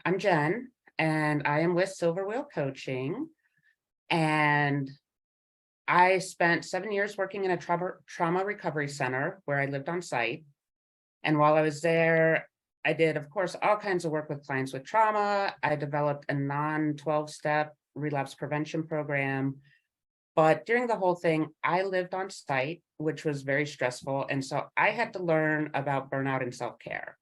I'm Jen, and I am with Silverwheel Coaching. And I spent 7 years working in a trauma recovery center where I lived on site. And while I was there, I did, of course, all kinds of work with clients with trauma. I developed a non-12-step relapse prevention program. But during the whole thing, I lived on site, which was very stressful. And so I had to learn about burnout and self-care.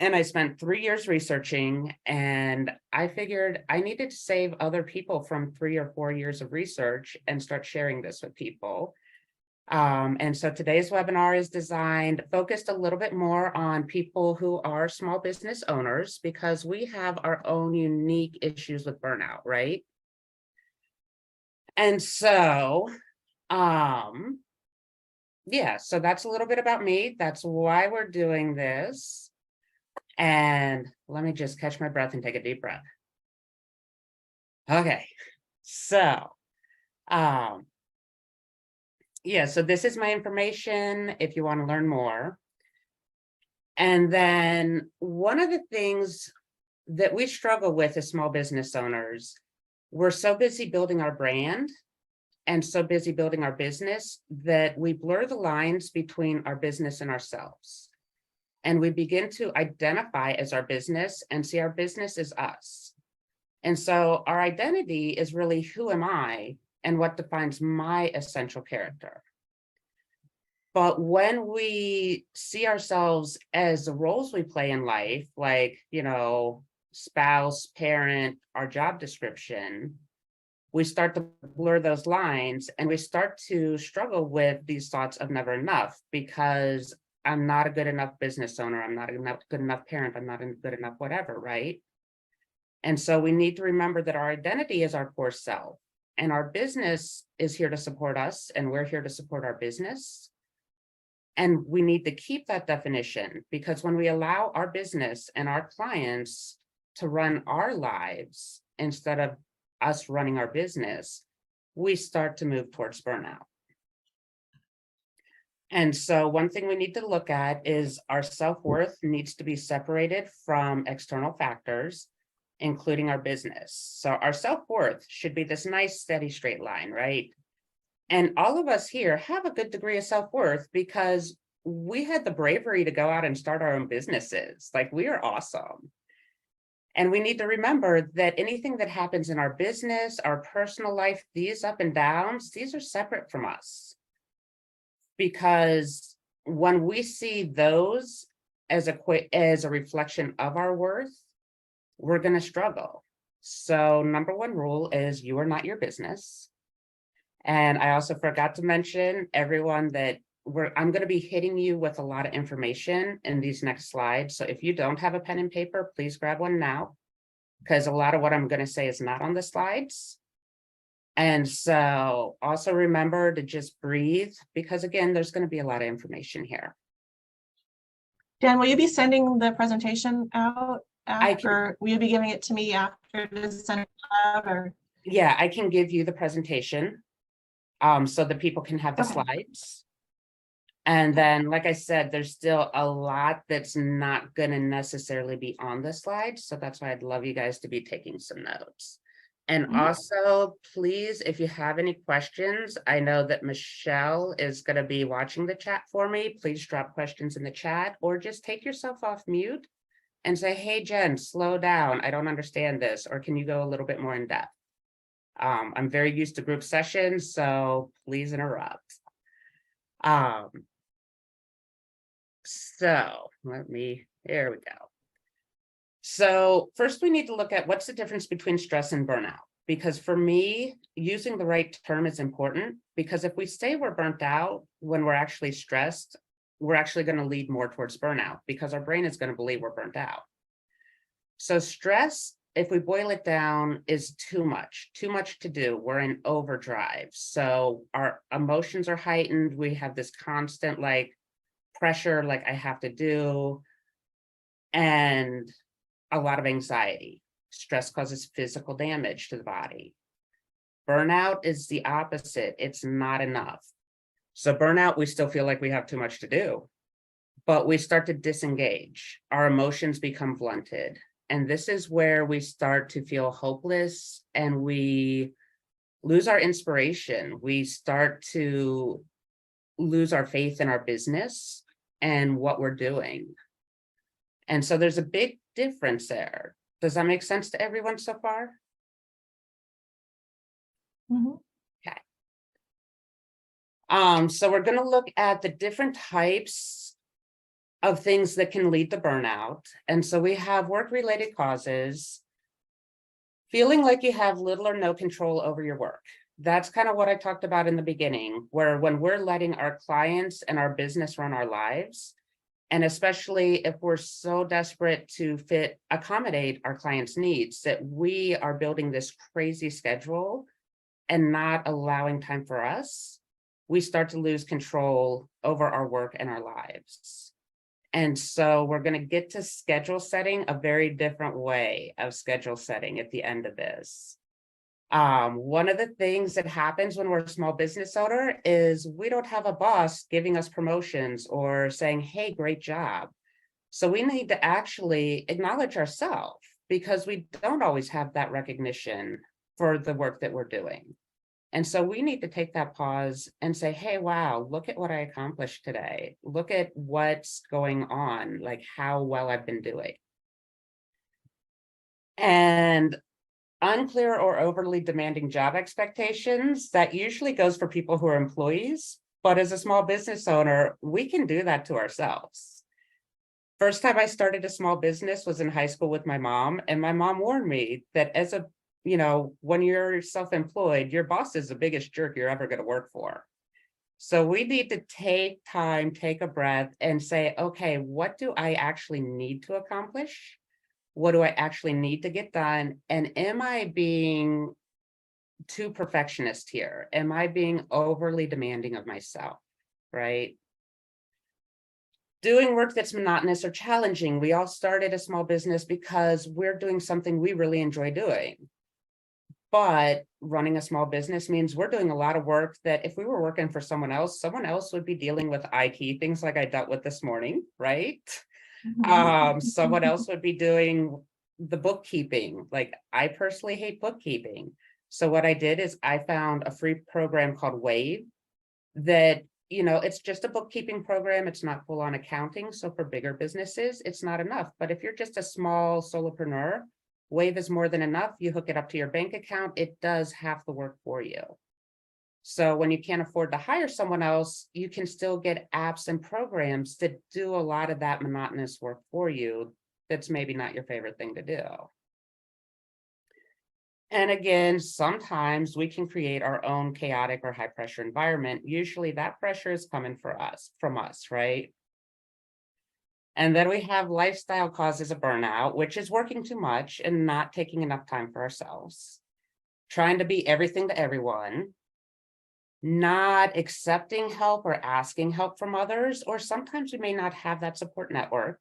And I spent 3 years researching, and I figured I needed to save other people from 3 or 4 years of research and start sharing this with people. And so today's webinar is focused a little bit more on people who are small business owners, because we have our own unique issues with burnout, right? And so, yeah, so that's a little bit about me. That's why we're doing this. And let me just catch my breath and take a deep breath. Okay, so, yeah, so this is my information if you want to learn more. And then one of the things that we struggle with as small business owners, we're so busy building our brand and so busy building our business that we blur the lines between our business and ourselves. And we begin to identify as our business and see our business as us. And so our identity is really, who am I and what defines my essential character? But when we see ourselves as the roles we play in life, like, spouse, parent, our job description, we start to blur those lines and we start to struggle with these thoughts of never enough, because I'm not a good enough business owner. I'm not a good enough parent. I'm not a good enough whatever, right? And so we need to remember that our identity is our core self, and our business is here to support us, and we're here to support our business. And we need to keep that definition, because when we allow our business and our clients to run our lives instead of us running our business, we start to move towards burnout. And so one thing we need to look at is our self-worth needs to be separated from external factors, including our business. So our self-worth should be this nice, steady, straight line, right? And all of us here have a good degree of self-worth because we had the bravery to go out and start our own businesses. Like, we are awesome. And we need to remember that anything that happens in our business, our personal life, these up and downs, these are separate from us. Because when we see those as a reflection of our worth, we're going to struggle. So number one rule is you are not your business. And I also forgot to mention, everyone, that I'm going to be hitting you with a lot of information in these next slides. So if you don't have a pen and paper, please grab one now, because a lot of what I'm going to say is not on the slides. And so also remember to just breathe, because again, there's going to be a lot of information here. Jen, will you be sending the presentation out after? Will you be giving it to me after the center lab, or? Yeah, I can give you the presentation so that people can have the slides. And then, like I said, there's still a lot that's not going to necessarily be on the slides. So that's why I'd love you guys to be taking some notes. And also, please, if you have any questions, I know that Michelle is going to be watching the chat for me. Please drop questions in the chat, or just take yourself off mute and say, hey, Jen, slow down. I don't understand this. Or can you go a little bit more in depth? I'm very used to group sessions, so please interrupt. So here we go. So first we need to look at what's the difference between stress and burnout, because for me, using the right term is important, because if we say we're burnt out when we're actually stressed, we're actually going to lead more towards burnout, because our brain is going to believe we're burnt out. So stress, if we boil it down, is too much to do. We're in overdrive. So our emotions are heightened. We have this constant pressure, I have to do, and a lot of anxiety. Stress causes physical damage to the body. Burnout is the opposite. It's not enough. So burnout, we still feel like we have too much to do, but we start to disengage. Our emotions become blunted. And this is where we start to feel hopeless and we lose our inspiration. We start to lose our faith in our business and what we're doing. And so there's a big difference there. Does that make sense to everyone so far? Mhm. Okay. So we're going to look at the different types of things that can lead to burnout. And so we have work-related causes, feeling like you have little or no control over your work. That's kind of what I talked about in the beginning, where when we're letting our clients and our business run our lives, and especially if we're so desperate to accommodate our clients' needs, that we are building this crazy schedule and not allowing time for us, we start to lose control over our work and our lives. And so we're going to get to schedule setting, a very different way of schedule setting at the end of this. One of the things that happens when we're a small business owner is we don't have a boss giving us promotions or saying, hey, great job. So we need to actually acknowledge ourselves because we don't always have that recognition for the work that we're doing. And so we need to take that pause and say, hey, wow, look at what I accomplished today. Look at what's going on, like how well I've been doing. And unclear or overly demanding job expectations, that usually goes for people who are employees. But as a small business owner, we can do that to ourselves. First time I started a small business was in high school with my mom. And my mom warned me that when you're self-employed, your boss is the biggest jerk you're ever going to work for. So we need to take time, take a breath and say, okay, what do I actually need to accomplish? What do I actually need to get done? And am I being too perfectionist here? Am I being overly demanding of myself, right? Doing work that's monotonous or challenging. We all started a small business because we're doing something we really enjoy doing. But running a small business means we're doing a lot of work that if we were working for someone else would be dealing with IT, things like I dealt with this morning, right? Someone else would be doing the bookkeeping. Like I personally hate bookkeeping. So what I did is I found a free program called Wave that, it's just a bookkeeping program. It's not full on accounting. So for bigger businesses, it's not enough. But if you're just a small solopreneur, Wave is more than enough. You hook it up to your bank account. It does half the work for you. So when you can't afford to hire someone else, you can still get apps and programs that do a lot of that monotonous work for you. That's maybe not your favorite thing to do. And again, sometimes we can create our own chaotic or high pressure environment. Usually that pressure is coming from us, right? And then we have lifestyle causes of burnout, which is working too much and not taking enough time for ourselves, trying to be everything to everyone, not accepting help or asking help from others, or sometimes we may not have that support network.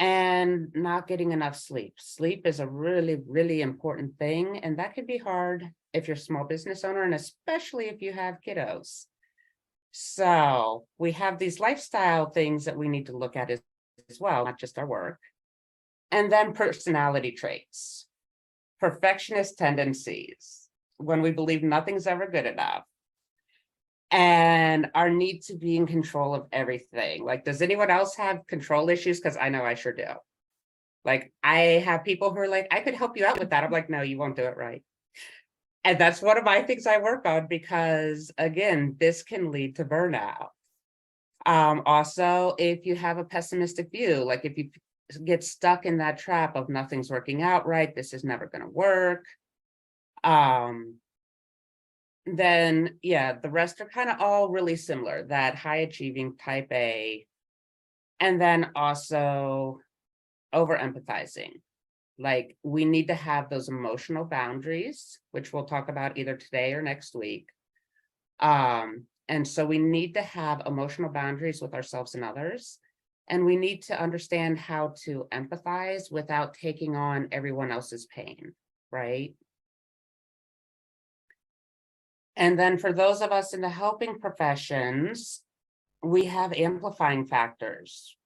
And not getting enough sleep. Sleep is a really, really important thing. And that can be hard if you're a small business owner, and especially if you have kiddos. So we have these lifestyle things that we need to look at as well, not just our work. And then personality traits, perfectionist tendencies, when we believe nothing's ever good enough, and our need to be in control of everything. Like, does anyone else have control issues? Because I know I sure do. Like, I have people who are like, I could help you out with that. I'm like, no, you won't do it right. And that's one of my things I work on because, again, this can lead to burnout. Also, if you have a pessimistic view, like if you get stuck in that trap of nothing's working out right, this is never going to work. Then the rest are kind of all really similar, that high achieving type A, and then also over empathizing. Like we need to have those emotional boundaries, which we'll talk about either today or next week. And so we need to have emotional boundaries with ourselves and others. And we need to understand how to empathize without taking on everyone else's pain, right? And then for those of us in the helping professions, we have amplifying factors.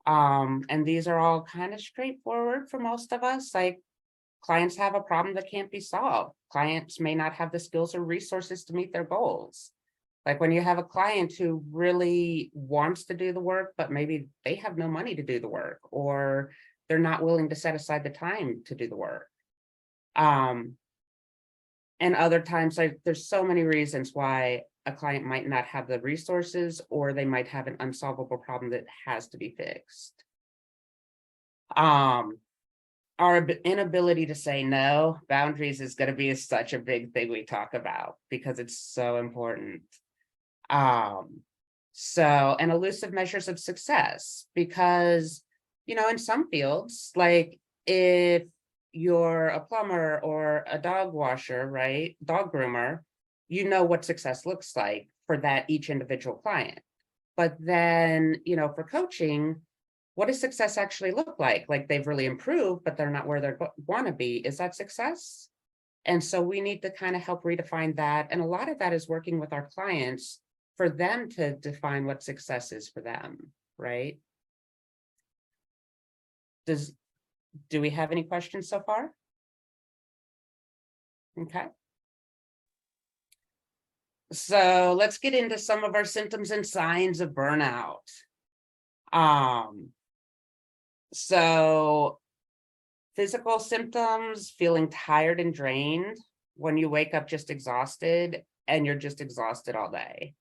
And these are all kind of straightforward for most of us. Like, clients have a problem that can't be solved. Clients may not have the skills or resources to meet their goals. Like when you have a client who really wants to do the work, but maybe they have no money to do the work, or they're not willing to set aside the time to do the work. And other times, like, there's so many reasons why a client might not have the resources, or they might have an unsolvable problem that has to be fixed. Our inability to say no, boundaries is going to be such a big thing we talk about because it's so important. And elusive measures of success, because, in some fields, like if you're a plumber or a dog washer, right? Dog groomer, what success looks like for that each individual client. But then, for coaching, what does success actually look like? Like they've really improved, but they're not where they want to be. Is that success? And so we need to kind of help redefine that. And a lot of that is working with our clients for them to define what success is for them, right? Do we have any questions so far? Okay. So let's get into some of our symptoms and signs of burnout. So physical symptoms: feeling tired and drained when you wake up just exhausted, and you're just exhausted all day.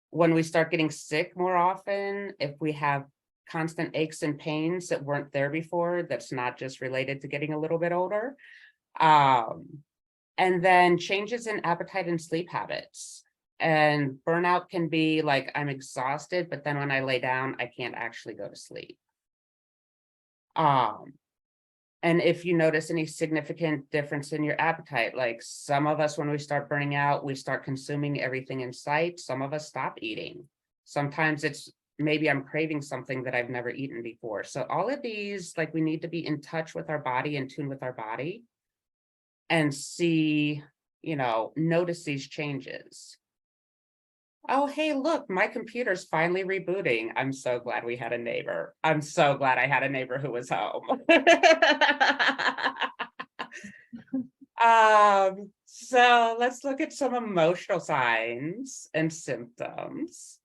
When we start getting sick more often, if we have constant aches and pains that weren't there before, that's not just related to getting a little bit older. And then changes in appetite and sleep habits. And burnout can be like, I'm exhausted, but then when I lay down, I can't actually go to sleep. And if you notice any significant difference in your appetite, like some of us, when we start burning out, we start consuming everything in sight. Some of us stop eating. Sometimes it's maybe I'm craving something that I've never eaten before. So all of these, like, we need to be in touch with our body, in tune with our body, and see, notice these changes. Oh, hey, look, my computer's finally rebooting. I'm so glad we had a neighbor. I'm so glad I had a neighbor who was home. So let's look at some emotional signs and symptoms.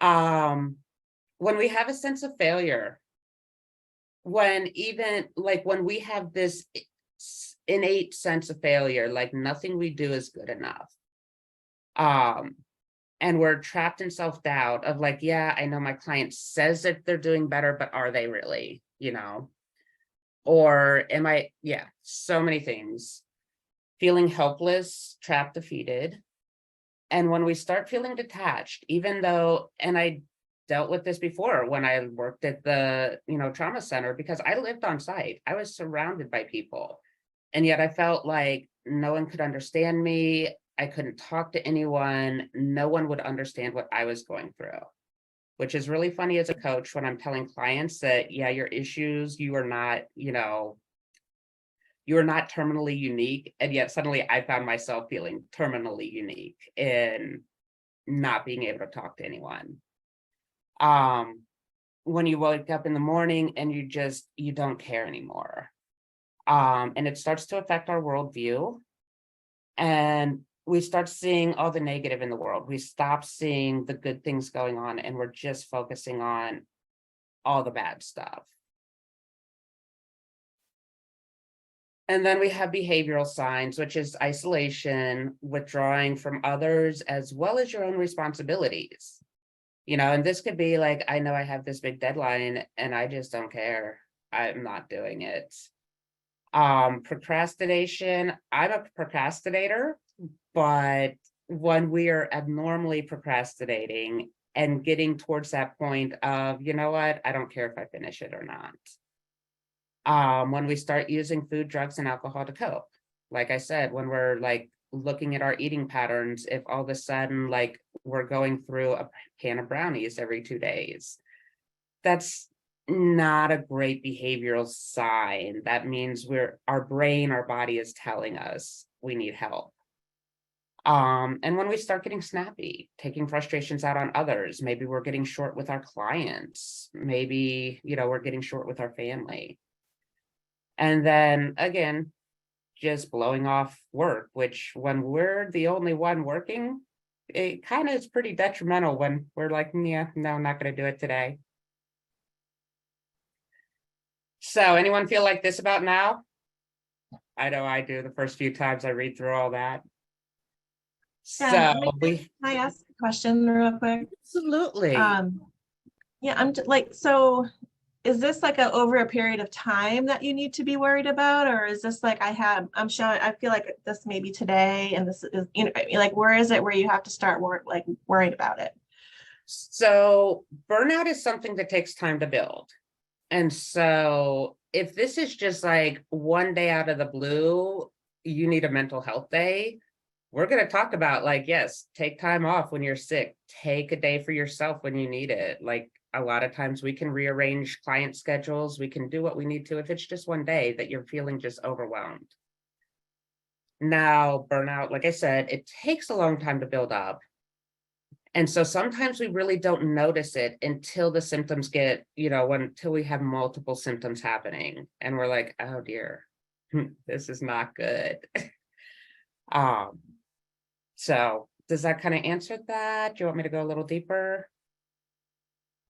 When we have a sense of failure, when we have this innate sense of failure, like nothing we do is good enough. And we're trapped in self-doubt of like, yeah, I know my client says that they're doing better, but are they really, or am I, so many things. Feeling helpless, trapped, defeated. And when we start feeling detached, even though, and I dealt with this before when I worked at the, trauma center, because I lived on site. I was surrounded by people. And yet I felt like no one could understand me. I couldn't talk to anyone. No one would understand what I was going through, which is really funny as a coach when I'm telling clients that, yeah, your issues, you are not, you are not terminally unique. And yet suddenly I found myself feeling terminally unique in not being able to talk to anyone. When you wake up in the morning and you don't care anymore. And it starts to affect our worldview. And we start seeing all the negative in the world. We stop seeing the good things going on, and we're just focusing on all the bad stuff. And then we have behavioral signs, which is isolation, withdrawing from others, as well as your own responsibilities. And this could be like, I know I have this big deadline and I just don't care. I'm not doing it. Procrastination. I'm a procrastinator, but when we are abnormally procrastinating and getting towards that point of, you know what, I don't care if I finish it or not. When we start using food, drugs, and alcohol to cope. Like I said, when we're like looking at our eating patterns, if all of a sudden, like, we're going through a can of brownies every 2 days, that's not a great behavioral sign. That means our brain, our body is telling us we need help. And when we start getting snappy, taking frustrations out on others, maybe we're getting short with our clients, maybe, we're getting short with our family. And then again, just blowing off work, which when we're the only one working, it kind of is pretty detrimental when we're like, yeah, no, I'm not going to do it today. So anyone feel like this about now? I know I do the first few times I read through all that. Yeah, So can I ask a question real quick? Absolutely. Yeah, I'm like, so is this like over a period of time that you need to be worried about? Or is this like I'm showing, I feel like this maybe today and this is, like, where is it where you have to start worrying about it? So burnout is something that takes time to build. And so if this is just like one day out of the blue, you need a mental health day, we're going to talk about like, yes, take time off when you're sick, take a day for yourself when you need it. Like a lot of times we can rearrange client schedules. We can do what we need to if it's just one day that you're feeling just overwhelmed. Now, burnout, like I said, it takes a long time to build up. And so sometimes we really don't notice it until the symptoms get, until we have multiple symptoms happening and we're like, oh dear, this is not good. So does that kind of answer that? Do you want me to go a little deeper?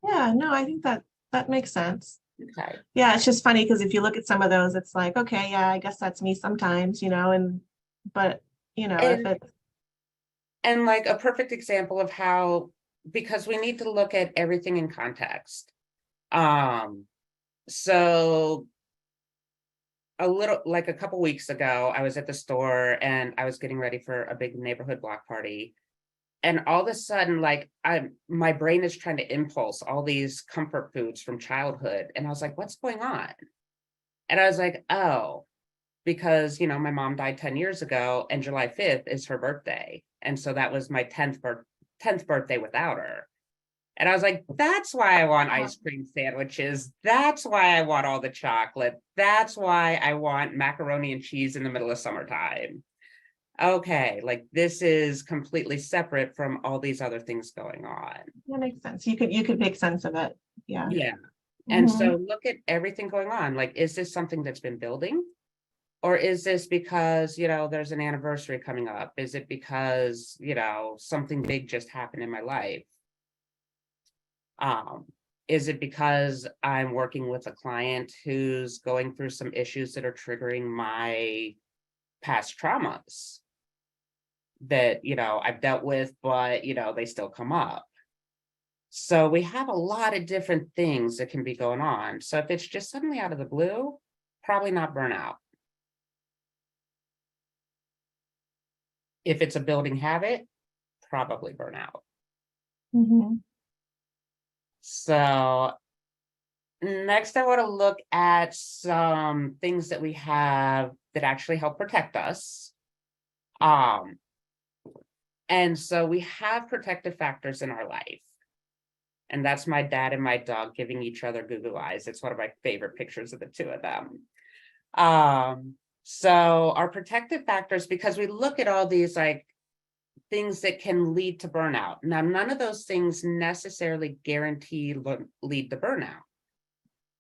Yeah, no, I think that makes sense. Okay. Yeah, it's just funny because if you look at some of those, it's like, okay, yeah, I guess that's me sometimes, but if And, it's and like a perfect example of how, because we need to look at everything in context. So a couple weeks ago, I was at the store and I was getting ready for a big neighborhood block party. And all of a sudden, like my brain is trying to impulse all these comfort foods from childhood. And I was like, what's going on? And I was like, oh, because, my mom died 10 years ago and July 5th is her birthday. And so that was my 10th birthday without her. And I was like, that's why I want ice cream sandwiches. That's why I want all the chocolate. That's why I want macaroni and cheese in the middle of summertime. Okay, like this is completely separate from all these other things going on. that makes sense. You could make sense of it. Yeah. Yeah. And Mhm. so look at everything going on. Like, is this something that's been building? Or is this because, there's an anniversary coming up? Is it because, something big just happened in my life? Um, is it because I'm working with a client who's going through some issues that are triggering my past traumas that, I've dealt with, but, they still come up? So we have a lot of different things that can be going on. So if it's just suddenly out of the blue, probably not burnout. If it's a building habit, probably burnout. Mhm. So next, I want to look at some things that we have that actually help protect us. And so we have protective factors in our life. And that's my dad and my dog giving each other goo eyes. It's one of my favorite pictures of the two of them. So our protective factors, because we look at all these like things that can lead to burnout. Now, none of those things necessarily guarantee lead to burnout.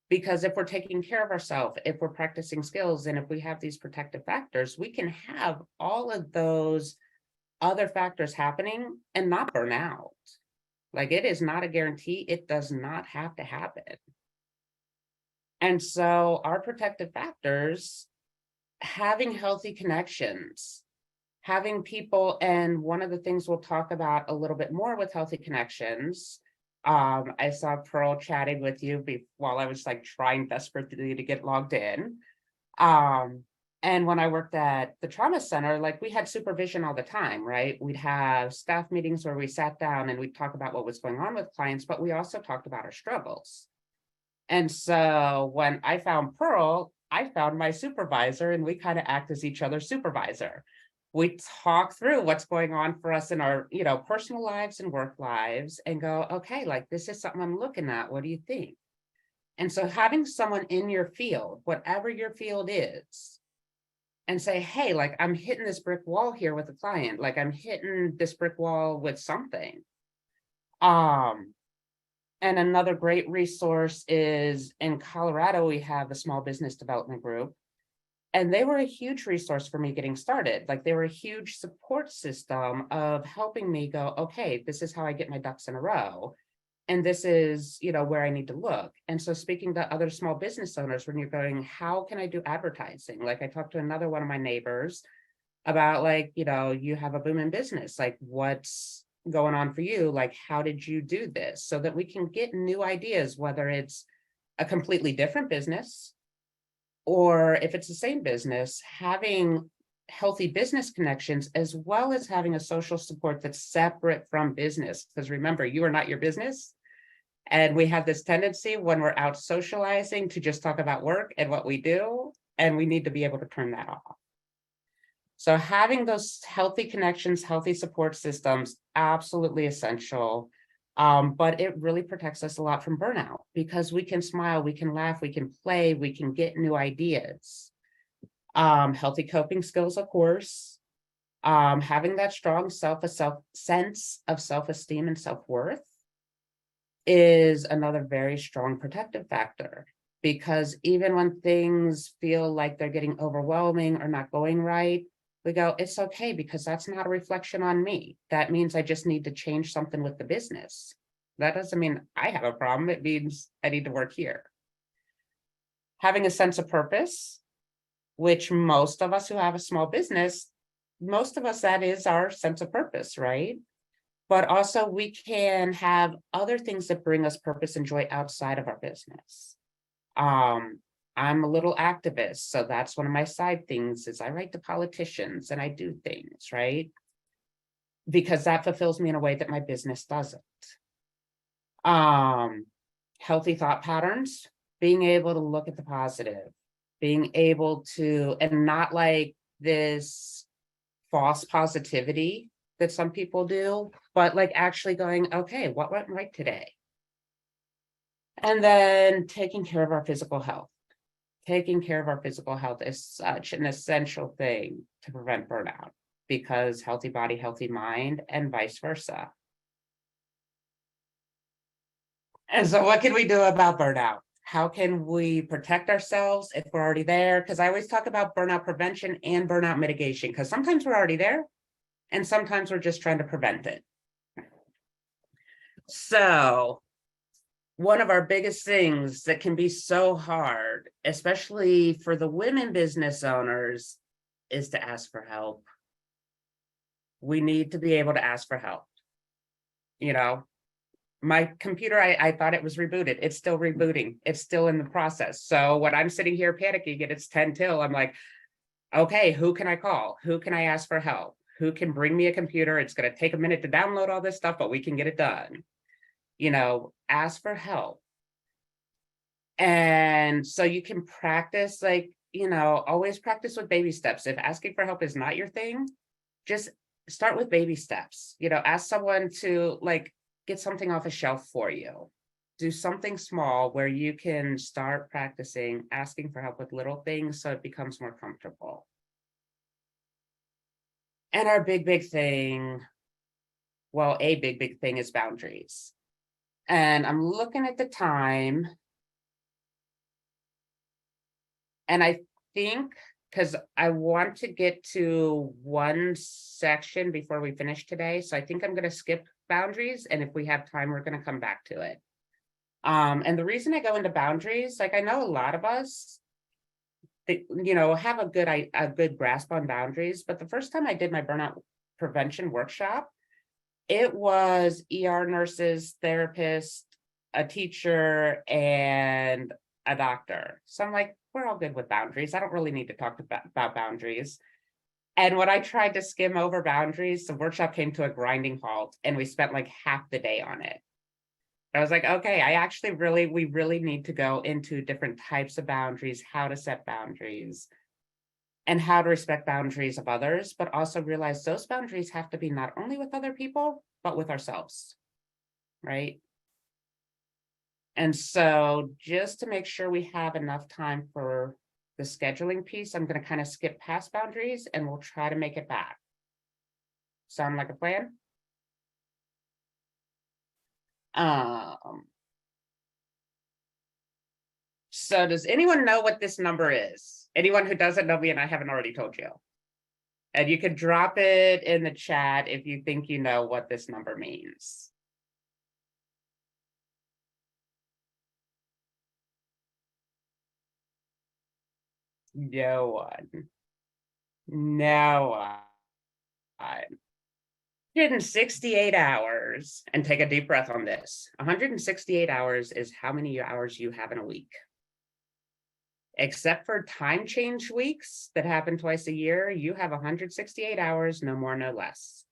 Because if we're taking care of ourselves, if we're practicing skills, and if we have these protective factors, we can have all of those other factors happening and not burn out. Like it is not a guarantee. It does not have to happen. And so our protective factors, having healthy connections, having people, and one of the things we'll talk about a little bit more with healthy connections, I saw Pearl chatting with you while I was like trying desperately to get logged in. And when I worked at the trauma center, like we had supervision all the time, right? We'd have staff meetings where we sat down and we'd talk about what was going on with clients, but we also talked about our struggles. And so when I found Pearl, I found my supervisor and we kind of act as each other's supervisor. We talk through what's going on for us in our, personal lives and work lives and go, okay, like this is something I'm looking at. What do you think? And so having someone in your field, whatever your field is, and say, hey, like I'm hitting this brick wall here with a client, like I'm hitting this brick wall with something. And another great resource is in Colorado, we have a small business development group. And they were a huge resource for me getting started. Like they were a huge support system of helping me go, okay, this is how I get my ducks in a row. And this is, where I need to look. And so speaking to other small business owners, when you're going, how can I do advertising? Like I talked to another one of my neighbors about like, you have a booming business, like what's going on for you? Like, how did you do this? So that we can get new ideas, whether it's a completely different business, or if it's the same business, having healthy business connections, as well as having a social support that's separate from business. Because remember, you are not your business. And we have this tendency when we're out socializing to just talk about work and what we do, and we need to be able to turn that off. So having those healthy connections, healthy support systems, absolutely essential. But it really protects us a lot from burnout because we can smile, we can laugh, we can play, we can get new ideas. Healthy coping skills, of course. Having that strong sense of self-esteem and self-worth is another very strong protective factor, because even when things feel like they're getting overwhelming or not going right, we go, it's okay, because that's not a reflection on me. That means I just need to change something with the business. That doesn't mean I have a problem. It means I need to work here. Having a sense of purpose, which most of us who have a small business, most of us, that is our sense of purpose, right? But also we can have other things that bring us purpose and joy outside of our business. I'm a little activist, so that's one of my side things is I write to politicians and I do things, right? Because that fulfills me in a way that my business doesn't. Healthy thought patterns, being able to look at the positive, being able to, and not like this false positivity that some people do, but like actually going, okay, what went right today? And then taking care of our physical health. Taking care of our physical health is such an essential thing to prevent burnout, because healthy body, healthy mind, and vice versa. And so what can we do about burnout? How can we protect ourselves if we're already there? Because I always talk about burnout prevention and burnout mitigation, because sometimes we're already there and sometimes we're just trying to prevent it. So one of our biggest things that can be so hard, especially for the women business owners, is to ask for help. We need to be able to ask for help. My computer, I thought it was rebooted. It's still rebooting. It's still in the process. So when I'm sitting here panicking and it's 10 till, I'm like, okay, who can I call? Who can I ask for help? Who can bring me a computer? It's going to take a minute to download all this stuff, but we can get it done. Ask for help. And so you can practice, like, always practice with baby steps. If asking for help is not your thing, just start with baby steps. Ask someone to like get something off a shelf for you. Do something small where you can start practicing asking for help with little things so it becomes more comfortable. And our big thing, well, a big thing is boundaries. And I'm looking at the time. And I think, because I want to get to one section before we finish today. So I think I'm going to skip boundaries. And if we have time, we're going to come back to it. And the reason I go into boundaries, like I know a lot of us, have a good grasp on boundaries. But the first time I did my burnout prevention workshop, it was ER nurses, therapists, a teacher, and a doctor. So I'm like, we're all good with boundaries. I don't really need to talk about boundaries. And when I tried to skim over boundaries, the workshop came to a grinding halt and we spent like half the day on it. I was like, okay, we really need to go into different types of boundaries, how to set boundaries, and how to respect boundaries of others, but also realize those boundaries have to be not only with other people, but with ourselves, right? And so just to make sure we have enough time for the scheduling piece, I'm going to kind of skip past boundaries and we'll try to make it back. Sound like a plan? So does anyone know what this number is? Anyone who doesn't know me and I haven't already told you? And you can drop it in the chat if you think you know what this number means. No one. No one. 168 hours, and take a deep breath on this. 168 hours is how many hours you have in a week. Except for time change weeks that happen twice a year, you have 168 hours, no more, no less.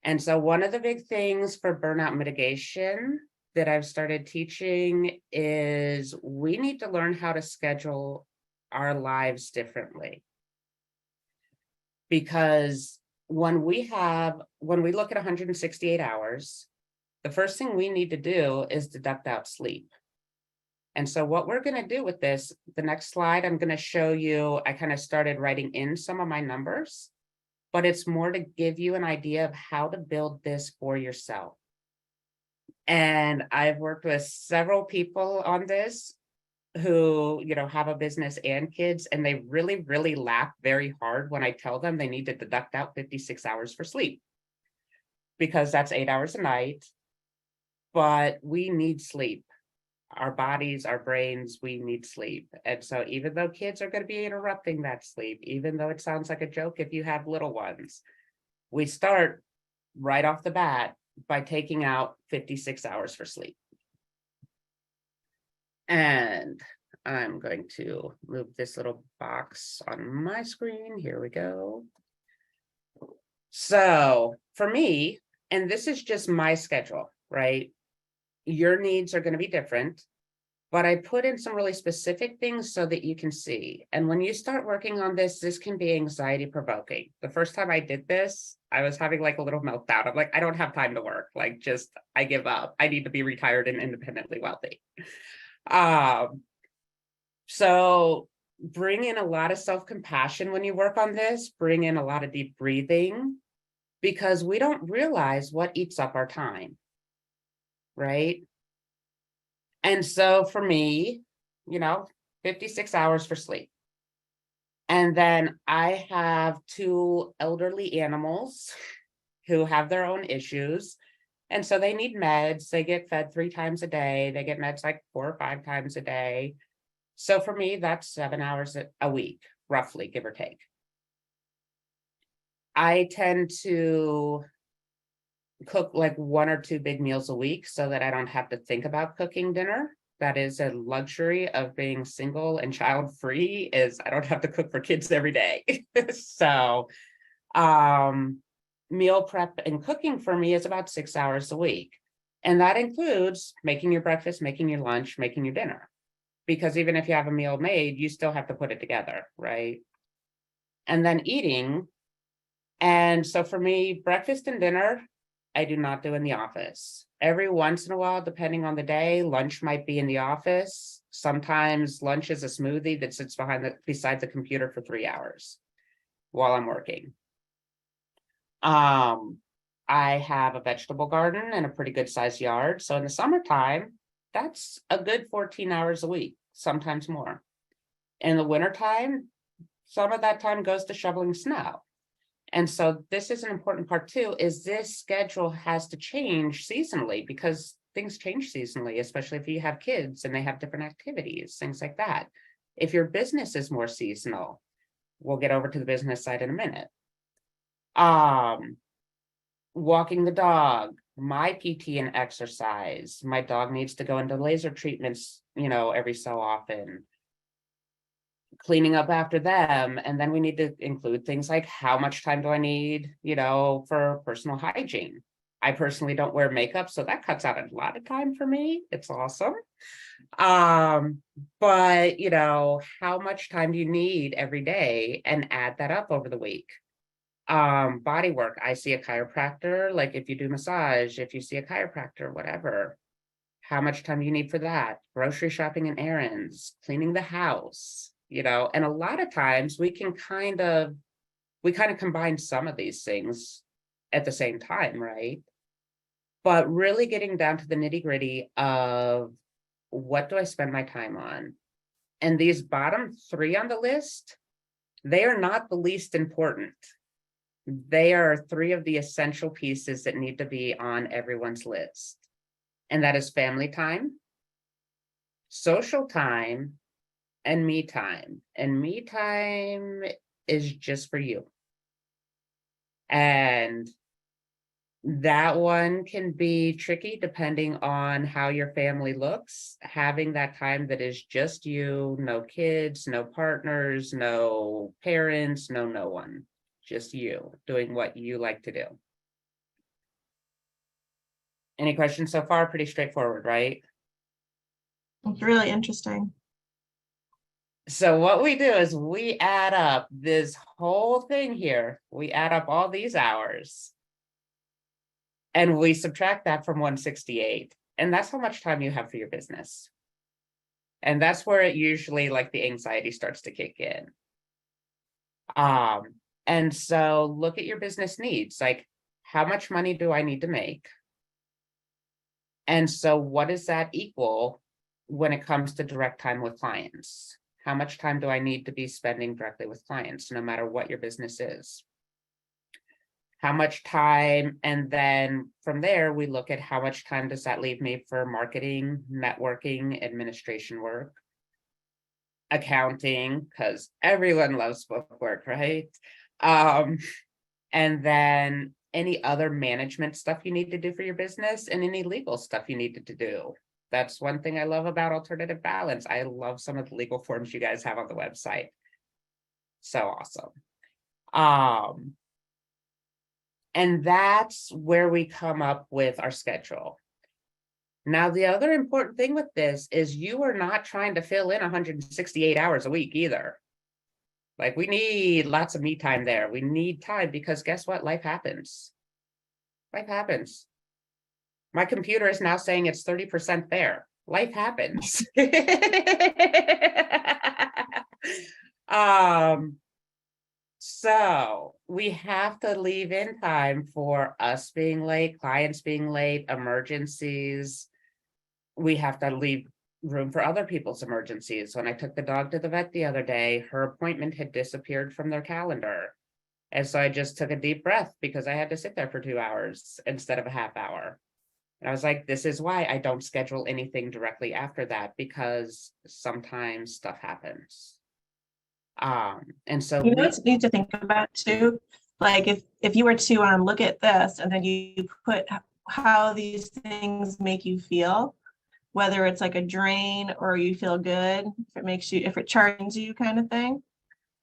And so one of the big things for burnout mitigation that I've started teaching is we need to learn how to schedule our lives differently. Because when we look at 168 hours, the first thing we need to do is deduct out sleep. And so what we're going to do with this, the next slide, I'm going to show you, I kind of started writing in some of my numbers, but it's more to give you an idea of how to build this for yourself. And I've worked with several people on this who, have a business and kids, and they really, really laugh very hard when I tell them they need to deduct out 56 hours for sleep, because that's 8 hours a night, but we need sleep. Our bodies, our brains, we need sleep. And so even though kids are going to be interrupting that sleep, even though it sounds like a joke if you have little ones, we start right off the bat by taking out 56 hours for sleep. And I'm going to move this little box on my screen. Here we go. So for me, and this is just my schedule, right? Your needs are going to be different, but I put in some really specific things so that you can see. And when you start working on this, this can be anxiety provoking. The first time I did this, I was having like a little meltdown. I'm like, I don't have time to work. Like, I give up. I need to be retired and independently wealthy. So bring in a lot of self-compassion when you work on this, bring in a lot of deep breathing, because we don't realize what eats up our time, right? And so for me, 56 hours for sleep. And then I have 2 elderly animals who have their own issues. And so they need meds. They get fed 3 times a day. They get meds like 4 or 5 times a day. So for me, that's 7 hours a week, roughly, give or take. I tend to cook like 1 or 2 big meals a week so that I don't have to think about cooking dinner. That is a luxury of being single and child-free, is I don't have to cook for kids every day. So meal prep and cooking for me is about 6 hours a week. And that includes making your breakfast, making your lunch, making your dinner. Because even if you have a meal made, you still have to put it together, right? And then eating. And so for me, breakfast and dinner, I do not do in the office. Every once in a while, depending on the day, lunch might be in the office. Sometimes lunch is a smoothie that sits beside the computer for 3 hours while I'm working. I have a vegetable garden and a pretty good sized yard. So in the summertime, that's a good 14 hours a week, sometimes more. In the wintertime, some of that time goes to shoveling snow. And so this is an important part too, is this schedule has to change seasonally, because things change seasonally, especially if you have kids and they have different activities, things like that. If your business is more seasonal, we'll get over to the business side in a minute. Walking the dog, my PT and exercise, my dog needs to go into laser treatments, every so often. Cleaning up after them. And then we need to include things like how much time do I need, for personal hygiene. I personally don't wear makeup, so that cuts out a lot of time for me. It's awesome. But how much time do you need every day, and add that up over the week. Body work, I see a chiropractor, like if you do massage, if you see a chiropractor, whatever. How much time you need for that? Grocery shopping and errands, cleaning the house, and a lot of times we kind of combine some of these things at the same time, right? But really getting down to the nitty-gritty of what do I spend my time on? And these bottom three on the list, they are not the least important. They are three of the essential pieces that need to be on everyone's list. And that is family time, social time, and me time. And me time is just for you. And that one can be tricky depending on how your family looks. Having that time that is just you, no kids, no partners, no parents, no one, just you doing what you like to do. Any questions so far? Pretty straightforward, right? It's really interesting. So what we do is we add up this whole thing here. We add up all these hours and we subtract that from 168. And that's how much time you have for your business. And that's where it usually like the anxiety starts to kick in. And so look at your business needs. Like, how much money do I need to make? And so what does that equal when it comes to direct time with clients? How much time do I need to be spending directly with clients, no matter what your business is? How much time? And then from there, we look at how much time does that leave me for marketing, networking, administration work, accounting, because everyone loves book work, right? And then any other management stuff you need to do for your business and any legal stuff you needed to do. That's one thing I love about Alternative Balance. I love some of the legal forms you guys have on the website. So awesome. And that's where we come up with our schedule. Now, the other important thing with this is you are not trying to fill in 168 hours a week either. Like, we need lots of me time there. We need time because guess what? Life happens. Life happens. My computer is now saying it's 30% there. Life happens. So we have to leave in time for us being late, clients being late, emergencies. We have to leave room for other people's emergencies. When I took the dog to the vet the other day, her appointment had disappeared from their calendar. And so I just took a deep breath because I had to sit there for 2 hours instead of a half hour. And I was like, this is why I don't schedule anything directly after that, because sometimes stuff happens. And so you know what you need to think about too, like if you were to look at this and then you put how these things make you feel, whether it's like a drain or you feel good, if it charges you kind of thing,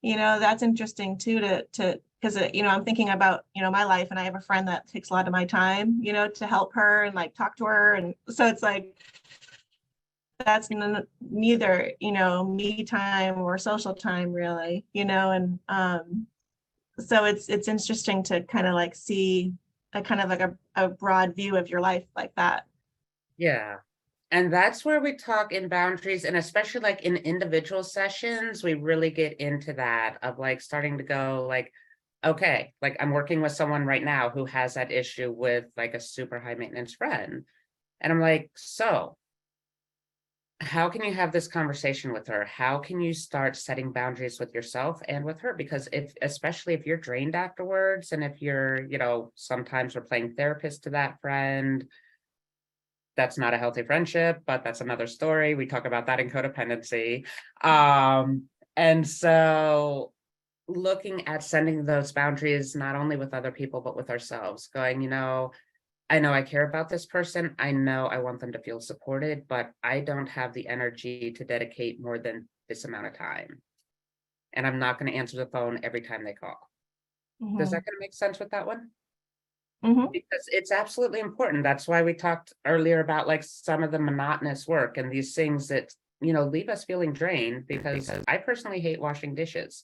that's interesting too, to because I'm thinking about my life, and I have a friend that takes a lot of my time to help her and like talk to her, and so it's like that's neither me time or social time really, and so it's interesting to kind of like see a kind of like a broad view of your life like that. Yeah. And that's where we talk in boundaries, and especially like in individual sessions, we really get into that of like starting to go like, okay, like I'm working with someone right now who has that issue with like a super high maintenance friend. And I'm like, so how can you have this conversation with her? How can you start setting boundaries with yourself and with her? Because especially if you're drained afterwards, and if you're, sometimes we're playing therapist to that friend, that's not a healthy friendship, but that's another story. We talk about that in codependency. And so looking at sending those boundaries, not only with other people, but with ourselves, going, I know I care about this person. I know I want them to feel supported, but I don't have the energy to dedicate more than this amount of time. And I'm not going to answer the phone every time they call. Mm-hmm. Does that kind of make sense with that one? Mm-hmm. Because it's absolutely important. That's why we talked earlier about like some of the monotonous work and these things that, leave us feeling drained, because I personally hate washing dishes.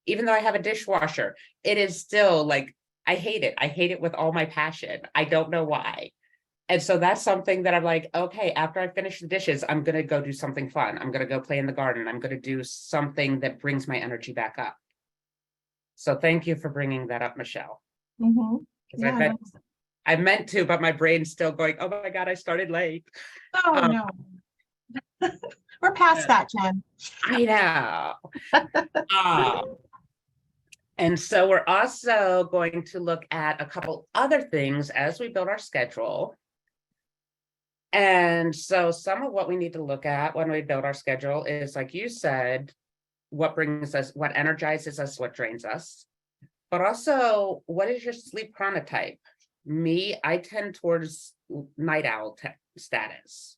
Even though I have a dishwasher, it is still like, I hate it. I hate it with all my passion. I don't know why. And so that's something that I'm like, okay, after I finish the dishes, I'm going to go do something fun. I'm going to go play in the garden. I'm going to do something that brings my energy back up. So thank you for bringing that up, Michelle. Mhm. Because Yeah, no. I meant to, but my brain's still going, oh my God, I started late. Oh, Um, no. We're past that, Jen. I know. Um, and so we're also going to look at a couple other things as we build our schedule. And so some of what we need to look at when we build our schedule is, like you said, what brings us, what energizes us, what drains us, but also what is your sleep chronotype? Me, I tend towards night owl status.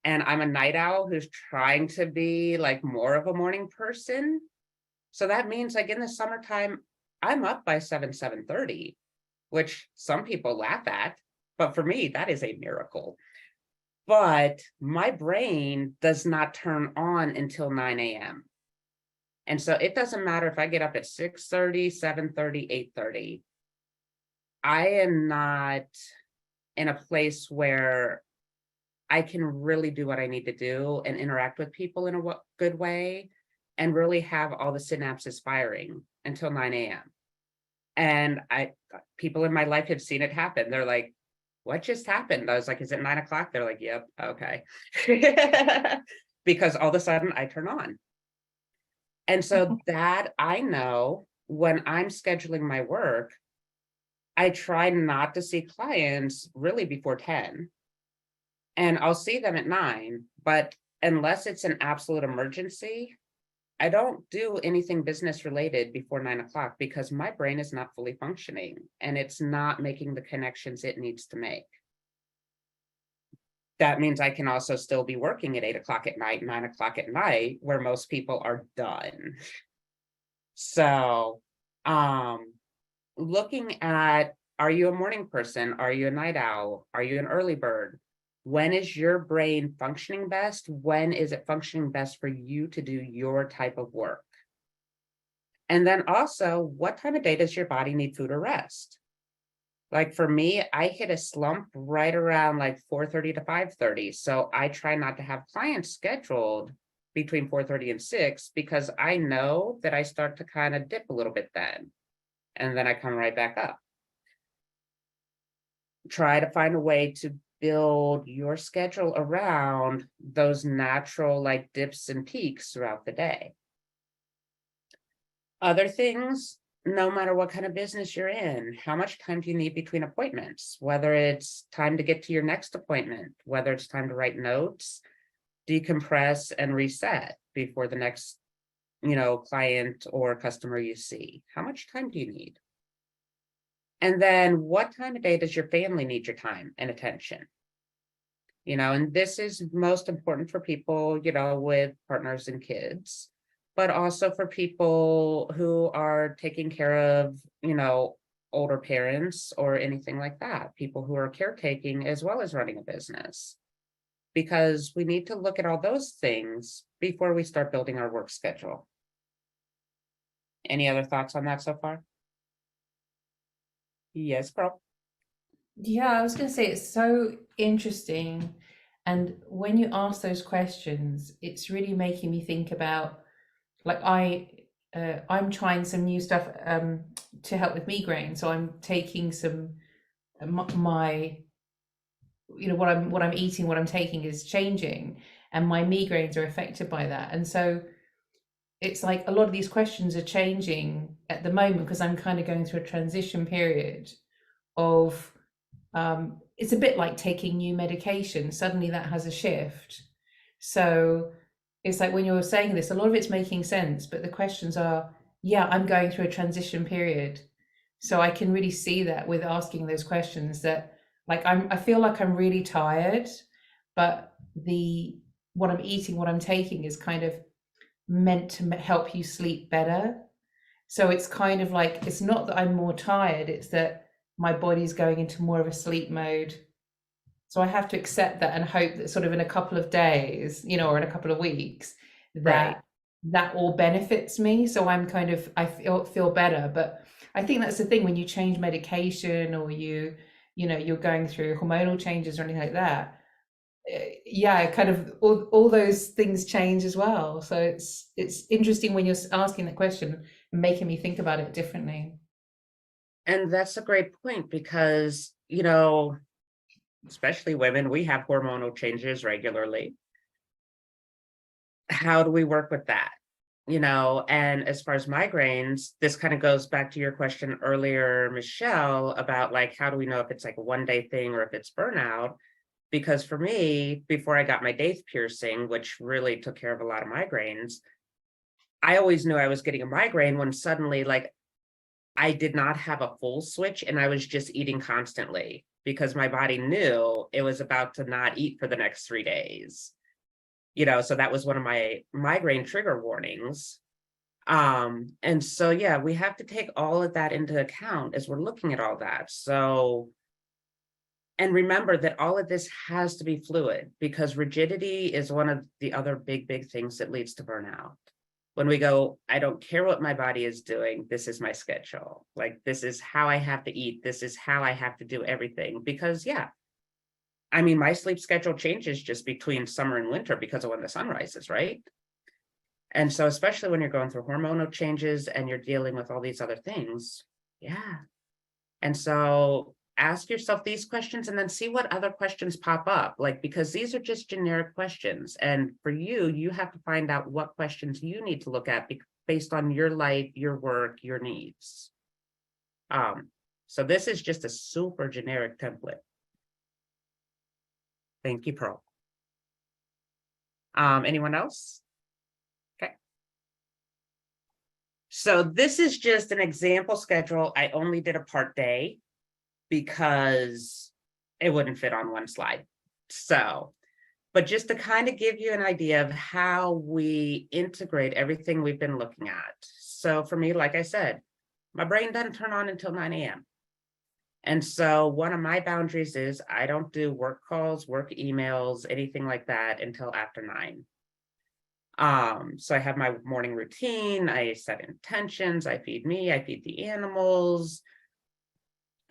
And I'm a night owl who's trying to be like more of a morning person. So that means like in the summertime, I'm up by 7:30, which some people laugh at, but for me, that is a miracle. But my brain does not turn on until 9 a.m. And so it doesn't matter if I get up at 6:30, 7:30, 8:30. I am not in a place where I can really do what I need to do and interact with people in a good way and really have all the synapses firing until 9 a.m. And people in my life have seen it happen. They're like, what just happened? I was like, is it 9 o'clock? They're like, yep, okay. Because all of a sudden I turn on. And so that I know when I'm scheduling my work, I try not to see clients really before 10. And I'll see them at 9, but unless it's an absolute emergency, I don't do anything business related before 9 o'clock because my brain is not fully functioning and it's not making the connections it needs to make. That means I can also still be working at 8 o'clock at night, 9 o'clock at night, where most people are done. So, looking at, are you a morning person? Are you a night owl? Are you an early bird? When is your brain functioning best? When is it functioning best for you to do your type of work? And then also, what time of day does your body need food or rest? Like for me, I hit a slump right around like 4:30 to 5:30. So I try not to have clients scheduled between 4:30 and 6 because I know that I start to kind of dip a little bit then. And then I come right back up. Try to find a way to build your schedule around those natural like dips and peaks throughout the day. Other things, no matter what kind of business you're in, how much time do you need between appointments? Whether it's time to get to your next appointment, whether it's time to write notes, decompress and reset before the next, client or customer you see. How much time do you need? And then what time of day does your family need your time and attention? And this is most important for people, with partners and kids, but also for people who are taking care of, older parents or anything like that, people who are caretaking as well as running a business. Because we need to look at all those things before we start building our work schedule. Any other thoughts on that so far? Yes, bro. Yeah, I was going to say it's so interesting. And when you ask those questions, it's really making me think about like I'm trying some new stuff to help with migraine. So I'm taking some my what I'm eating, what I'm taking is changing, and my migraines are affected by that. And so it's like a lot of these questions are changing at the moment because I'm kind of going through a transition period of it's a bit like taking new medication. Suddenly that has a shift. So it's like when you're saying this, a lot of it's making sense, but the questions are, yeah, I'm going through a transition period. So I can really see that with asking those questions that like I feel like I'm really tired, but what I'm eating, what I'm taking is kind of meant to help you sleep better. So it's kind of like, it's not that I'm more tired, it's that my body's going into more of a sleep mode. So I have to accept that and hope that sort of in a couple of days, or in a couple of weeks, Right. that all benefits me. So I'm kind of, I feel better. But I think that's the thing when you change medication or you you know, you're going through hormonal changes or anything like that, yeah, kind of all those things change as well. So it's interesting when you're asking that question and making me think about it differently. And that's a great point because, you know, especially women, we have hormonal changes regularly. How do we work with that? You know, and as far as migraines, this kind of goes back to your question earlier, Michelle, about like, how do we know if it's like a one-day thing or if it's burnout? Because for me, before I got my daith piercing, which really took care of a lot of migraines, I always knew I was getting a migraine when suddenly, like, I did not have a full switch and I was just eating constantly because my body knew it was about to not eat for the next 3 days. You know, so that was one of my migraine trigger warnings. And so, yeah, we have to take all of that into account as we're looking at all that. So, and remember that all of this has to be fluid because rigidity is one of the other big things that leads to burnout. When we go, I don't care what my body is doing, this is my schedule. Like, this is how I have to eat. This is how I have to do everything. Because, yeah, I mean, my sleep schedule changes just between summer and winter because of when the sun rises, right? And so, especially when you're going through hormonal changes and you're dealing with all these other things, yeah. And so ask yourself these questions and then see what other questions pop up, like, because these are just generic questions. And for you, you have to find out what questions you need to look at based on your life, your work, your needs. So this is just a super generic template. Thank you, Pearl. Anyone else? Okay. So this is just an example schedule. I only did a part day because it wouldn't fit on one slide. So, but just to kind of give you an idea of how we integrate everything we've been looking at. So for me, like I said, my brain doesn't turn on until 9 a.m. And so one of my boundaries is I don't do work calls, work emails, anything like that until after 9. So I have my morning routine, I set intentions, I feed me, I feed the animals.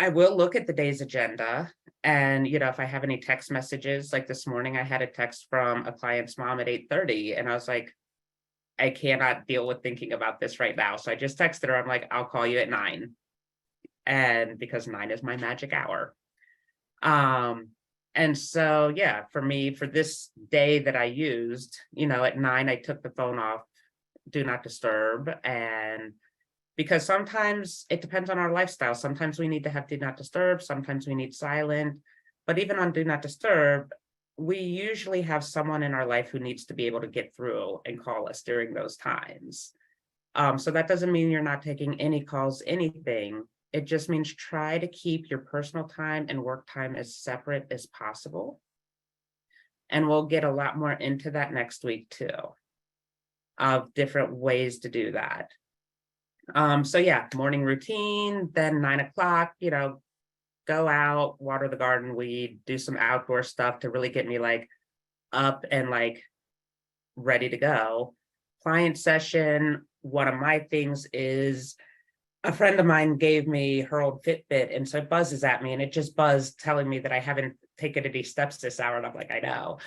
I will look at the day's agenda. And, you know, if I have any text messages, like this morning, I had a text from a client's mom at 8:30. And I was like, I cannot deal with thinking about this right now. So I just texted her. I'm like, I'll call you at 9. And because 9 is my magic hour. And so, yeah, for me, for this day that I used, you know, at 9, I took the phone off, do not disturb. And because sometimes it depends on our lifestyle. Sometimes we need to have do not disturb, sometimes we need silent. But even on do not disturb, we usually have someone in our life who needs to be able to get through and call us during those times. So that doesn't mean you're not taking any calls, anything. It just means try to keep your personal time and work time as separate as possible. And we'll get a lot more into that next week too, of different ways to do that. So yeah, morning routine, then 9 o'clock, you know, go out, water the garden, weed, do some outdoor stuff to really get me like up and like ready to go. Client session, one of my things is a friend of mine gave me her old Fitbit, and so it buzzes at me and it just buzzed telling me that I haven't taken any steps this hour. And I'm like, I know.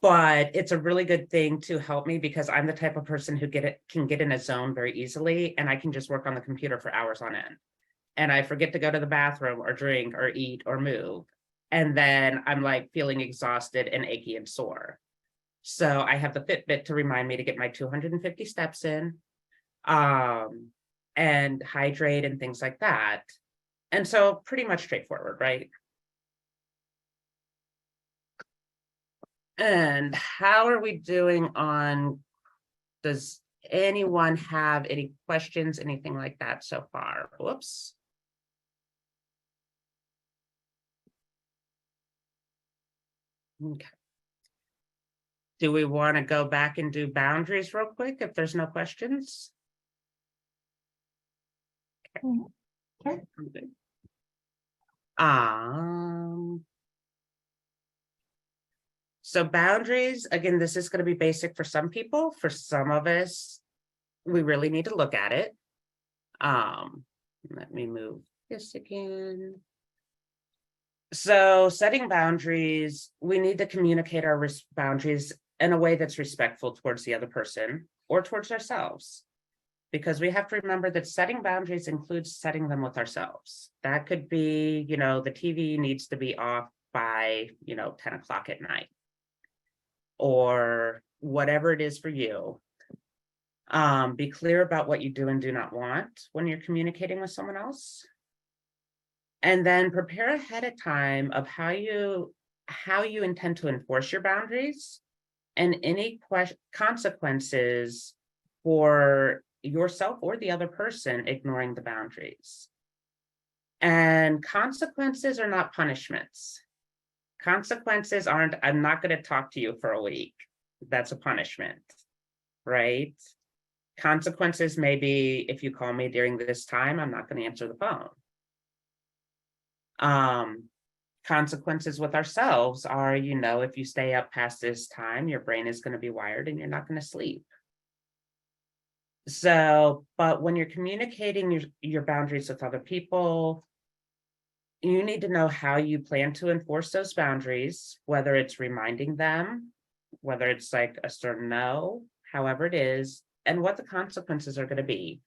But it's a really good thing to help me because I'm the type of person who can get in a zone very easily, and I can just work on the computer for hours on end. And I forget to go to the bathroom or drink or eat or move. And then I'm like feeling exhausted and achy and sore. So I have the Fitbit to remind me to get my 250 steps in, and hydrate and things like that. And so pretty much straightforward, right? And how are we doing on, does anyone have any questions, anything like that so far? Whoops. Okay. Do we want to go back and do boundaries real quick if there's no questions? Okay. Okay. So boundaries, again, this is going to be basic for some people. For some of us, we really need to look at it. Let me move this again. So setting boundaries, we need to communicate our boundaries in a way that's respectful towards the other person or towards ourselves. Because we have to remember that setting boundaries includes setting them with ourselves. That could be, the TV needs to be off by, 10 o'clock at night, or whatever it is for you. Be clear about what you do and do not want when you're communicating with someone else. And then prepare ahead of time of how you intend to enforce your boundaries and any consequences for yourself or the other person ignoring the boundaries. And consequences are not punishments. Consequences aren't, I'm not going to talk to you for a week. That's a punishment, right? Consequences may be, if you call me during this time, I'm not going to answer the phone. Consequences with ourselves are, if you stay up past this time, your brain is going to be wired and you're not going to sleep. So, but when you're communicating your boundaries with other people, you need to know how you plan to enforce those boundaries, whether it's reminding them, whether it's like a certain no, however it is, and what the consequences are going to be.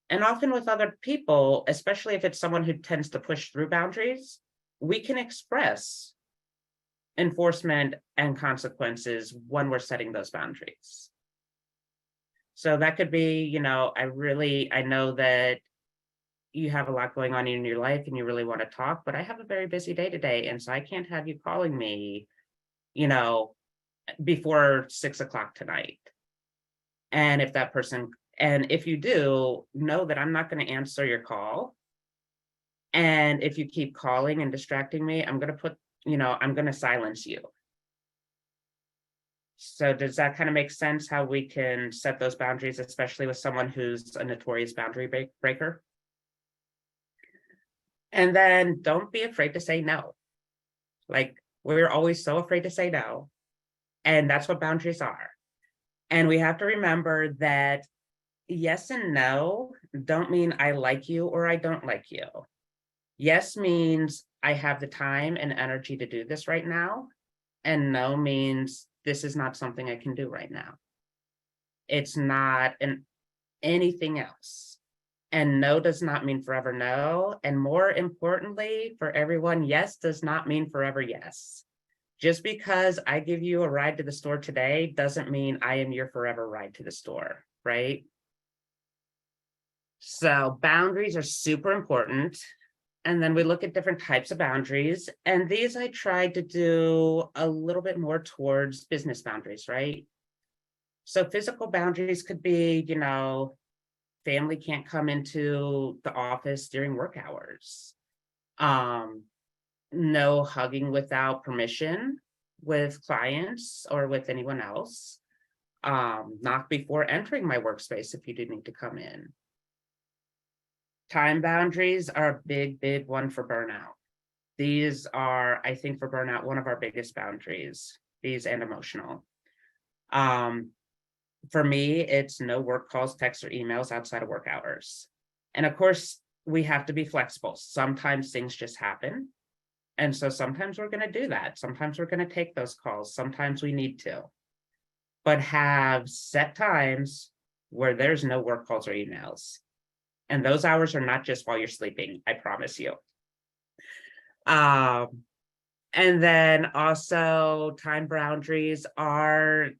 And often with other people, especially if it's someone who tends to push through boundaries, we can express enforcement and consequences when we're setting those boundaries. So that could be, I know that you have a lot going on in your life and you really want to talk, but I have a very busy day today. And so I can't have you calling me, before 6 o'clock tonight. And if you do, know that I'm not going to answer your call. And if you keep calling and distracting me, I'm going to silence you. So does that kind of make sense how we can set those boundaries, especially with someone who's a notorious boundary breaker? And then don't be afraid to say no. Like, we're always so afraid to say no. And that's what boundaries are. And we have to remember that yes and no don't mean I like you or I don't like you. Yes means I have the time and energy to do this right now. And no means this is not something I can do right now. It's not anything else. And no does not mean forever no. And more importantly, for everyone, yes does not mean forever yes. Just because I give you a ride to the store today doesn't mean I am your forever ride to the store, right? So boundaries are super important. And then we look at different types of boundaries. And these I tried to do a little bit more towards business boundaries, right? So physical boundaries could be, family can't come into the office during work hours. No hugging without permission with clients or with anyone else. Not before entering my workspace if you do need to come in. Time boundaries are a big, big one for burnout. These are, I think, for burnout, one of our biggest boundaries, these and emotional. For me, it's no work calls, texts, or emails outside of work hours. And of course, we have to be flexible. Sometimes things just happen. And so sometimes we're going to do that. Sometimes we're going to take those calls. Sometimes we need to. But have set times where there's no work calls or emails. And those hours are not just while you're sleeping, I promise you. And then also time boundaries are,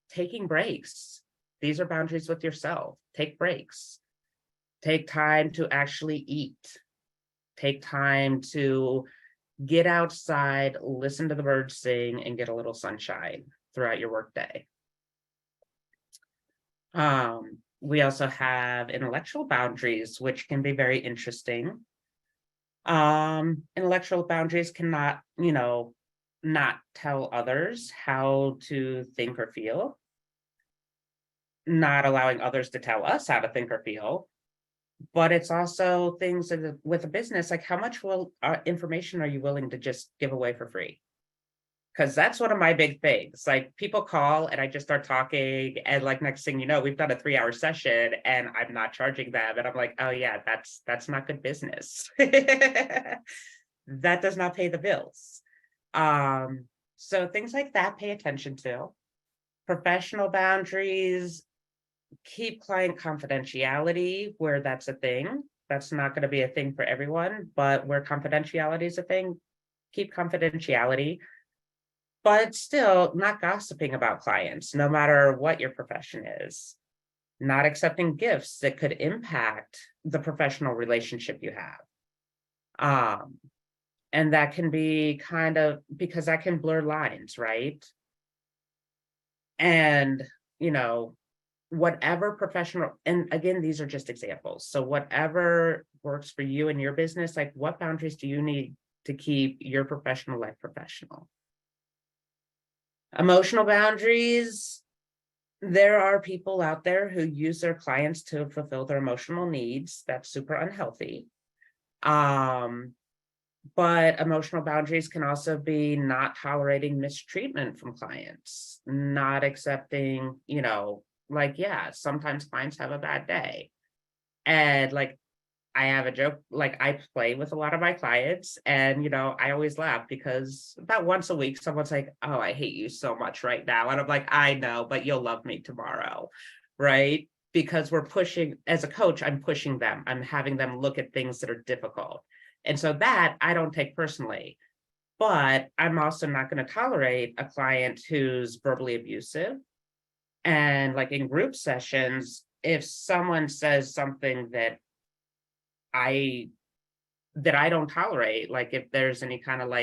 taking breaks. These are boundaries with yourself. Take breaks. Take time to actually eat. Take time to get outside, listen to the birds sing, and get a little sunshine throughout your workday. We also have intellectual boundaries, which can be very interesting. Intellectual boundaries cannot, not tell others how to think or feel. Not allowing others to tell us how to think or feel. But it's also things with a business, like how much information are you willing to just give away for free? Because that's one of my big things. Like, people call and I just start talking, and like next thing you know, we've done a 3-hour session and I'm not charging them. And I'm like, oh yeah, that's not good business. that does not pay the bills. So things like that, pay attention to. Professional boundaries, keep client confidentiality where that's a thing. That's not going to be a thing for everyone, but where confidentiality is a thing, keep confidentiality, but still not gossiping about clients, no matter what your profession is. Not accepting gifts that could impact the professional relationship you have. And that can be kind of, because that can blur lines, right? And, whatever professional, and again, these are just examples. So whatever works for you and your business, like what boundaries do you need to keep your professional life professional? Emotional boundaries. There are people out there who use their clients to fulfill their emotional needs. That's super unhealthy. But emotional boundaries can also be not tolerating mistreatment from clients, not accepting, sometimes clients have a bad day. And I have a joke, I play with a lot of my clients and, I always laugh because about once a week, someone's like, oh, I hate you so much right now. And I'm like, I know, but you'll love me tomorrow, right? Because we're pushing, as a coach, I'm pushing them. I'm having them look at things that are difficult. And so that I don't take personally, but I'm also not going to tolerate a client who's verbally abusive. And in group sessions, if someone says something that I don't tolerate, if there's any kind of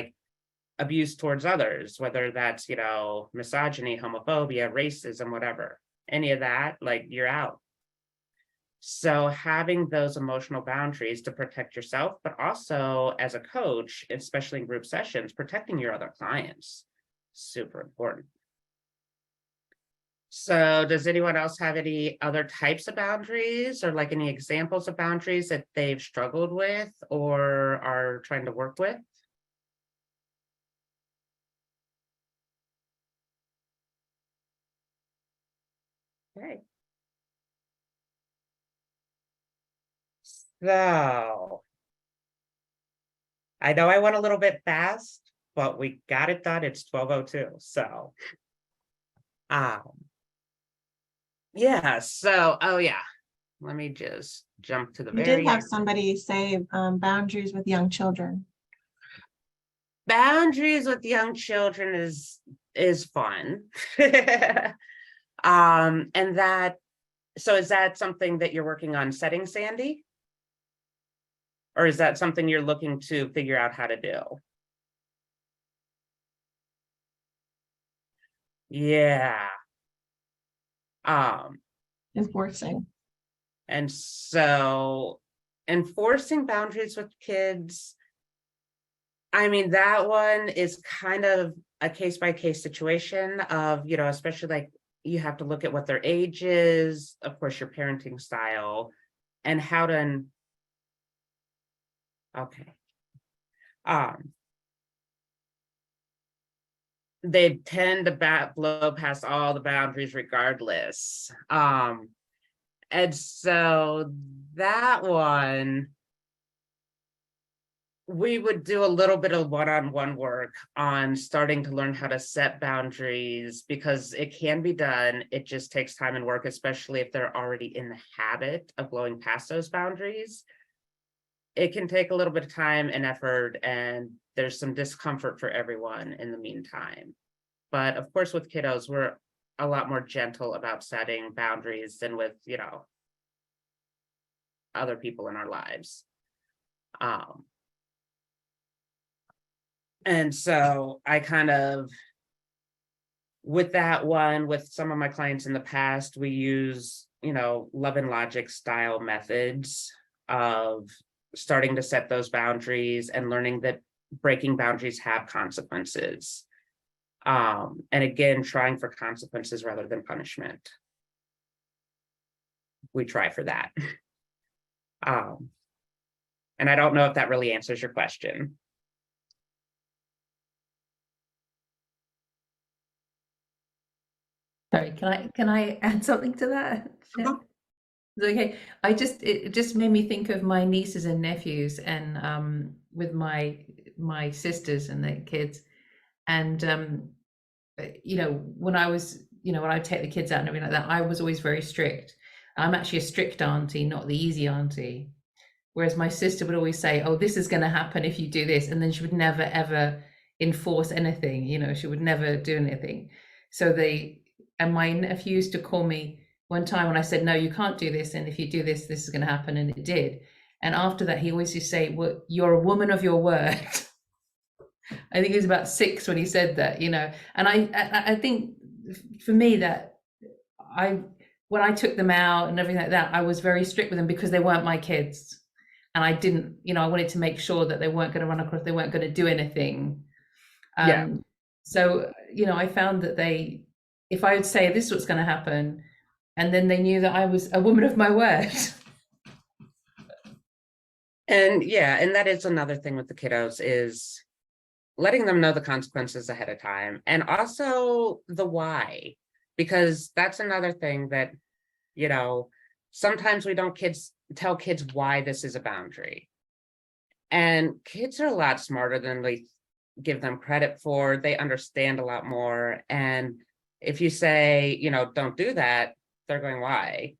abuse towards others, whether that's, misogyny, homophobia, racism, whatever, any of that, you're out. So having those emotional boundaries to protect yourself, but also as a coach, especially in group sessions, protecting your other clients, super important. So does anyone else have any other types of boundaries or any examples of boundaries that they've struggled with or are trying to work with? Okay. So I know I went a little bit fast, but we got it done. It's 12:02. So, yeah. So, let me just jump to the You very did have end. somebody say boundaries with young children. Boundaries with young children is fun. And that, so is that something that you're working on setting, Sandy? Or is that something you're looking to figure out how to do? Yeah. Enforcing. And so enforcing boundaries with kids, I mean, that one is kind of a case-by-case situation of, especially you have to look at what their age is, of course, your parenting style, and how to, okay. They tend to blow past all the boundaries regardless. And so that one, we would do a little bit of one-on-one work on starting to learn how to set boundaries because it can be done. It just takes time and work, especially if they're already in the habit of blowing past those boundaries. It can take a little bit of time and effort, and there's some discomfort for everyone in the meantime. But of course, with kiddos, we're a lot more gentle about setting boundaries than with, other people in our lives. And so I kind of, with that one, with some of my clients in the past, we use, love and logic style methods of starting to set those boundaries and learning that breaking boundaries have consequences. And again, trying for consequences rather than punishment. We try for that. And I don't know if that really answers your question. Sorry, can I add something to that? Uh-huh. Okay, it just made me think of my nieces and nephews, and with my sisters and their kids, and when I was, when I take the kids out and everything like that, I was always very strict. I'm actually a strict auntie, not the easy auntie. Whereas my sister would always say, "Oh, this is going to happen if you do this," and then she would never ever enforce anything. She would never do anything. So and my nephew used to call me one time when I said, "No, you can't do this, and if you do this, this is going to happen," and it did. And after that, he always used to say, "Well, you're a woman of your word." I think he was about 6 when he said that, and I think for me that when I took them out and everything like that, I was very strict with them because they weren't my kids. And I didn't, I wanted to make sure that they weren't going to run across, they weren't going to do anything. Yeah. So, I found that if I would say this is what's going to happen, and then they knew that I was a woman of my word. And that is another thing with the kiddos, is letting them know the consequences ahead of time, and also the why, because that's another thing that, sometimes we don't tell kids why this is a boundary. And kids are a lot smarter than we give them credit for. They understand a lot more. And if you say, don't do that, they're going, why?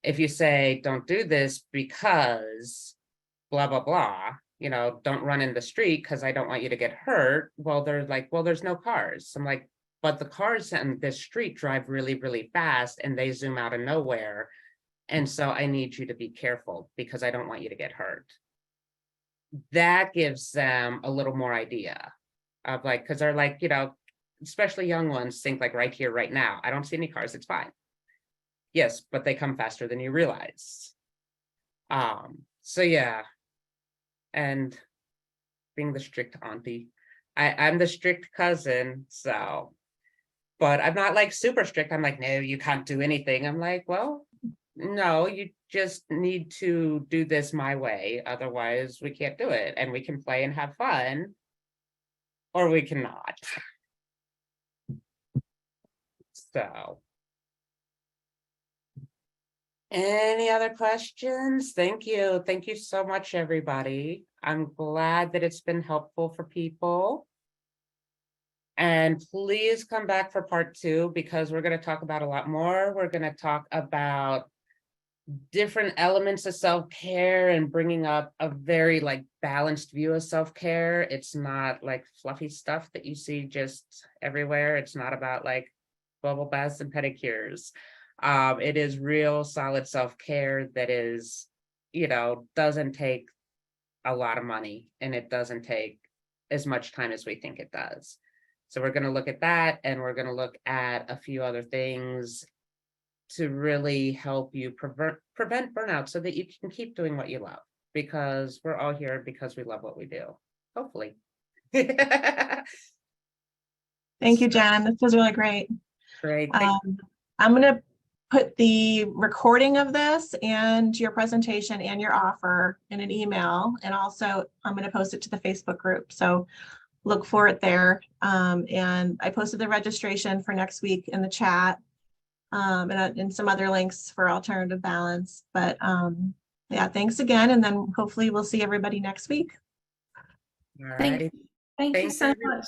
If you say, don't do this because blah, blah, blah, don't run in the street because I don't want you to get hurt. Well, they're like, well, there's no cars. I'm like, but the cars on this street drive really, really fast and they zoom out of nowhere. And so I need you to be careful because I don't want you to get hurt. That gives them a little more idea of because they're like, especially young ones think like right here, right now, I don't see any cars, it's fine. Yes, but they come faster than you realize. So yeah. And being the strict auntie, I'm the strict cousin, so, but I'm not like super strict. I'm like, no, you can't do anything. I'm like, well, no, you just need to do this my way. Otherwise we can't do it, and we can play and have fun, or we cannot. So, any other questions? Thank you. Thank you so much, everybody. I'm glad that it's been helpful for people. And please come back for part 2, because we're going to talk about a lot more. We're going to talk about different elements of self-care and bringing up a very balanced view of self-care. It's not like fluffy stuff that you see just everywhere. It's not about bubble baths and pedicures. It is real solid self-care that is, doesn't take a lot of money, and it doesn't take as much time as we think it does. So we're going to look at that, and we're going to look at a few other things to really help you prevent burnout so that you can keep doing what you love, because we're all here because we love what we do, hopefully. Thank you, Jenn. This was really great. Great. I'm going to put the recording of this and your presentation and your offer in an email, and also I'm going to post it to the Facebook group. So look for it there. And I posted the registration for next week in the chat, and some other links for alternative balance. But yeah, thanks again. And then hopefully we'll see everybody next week. All right. Thank you so much.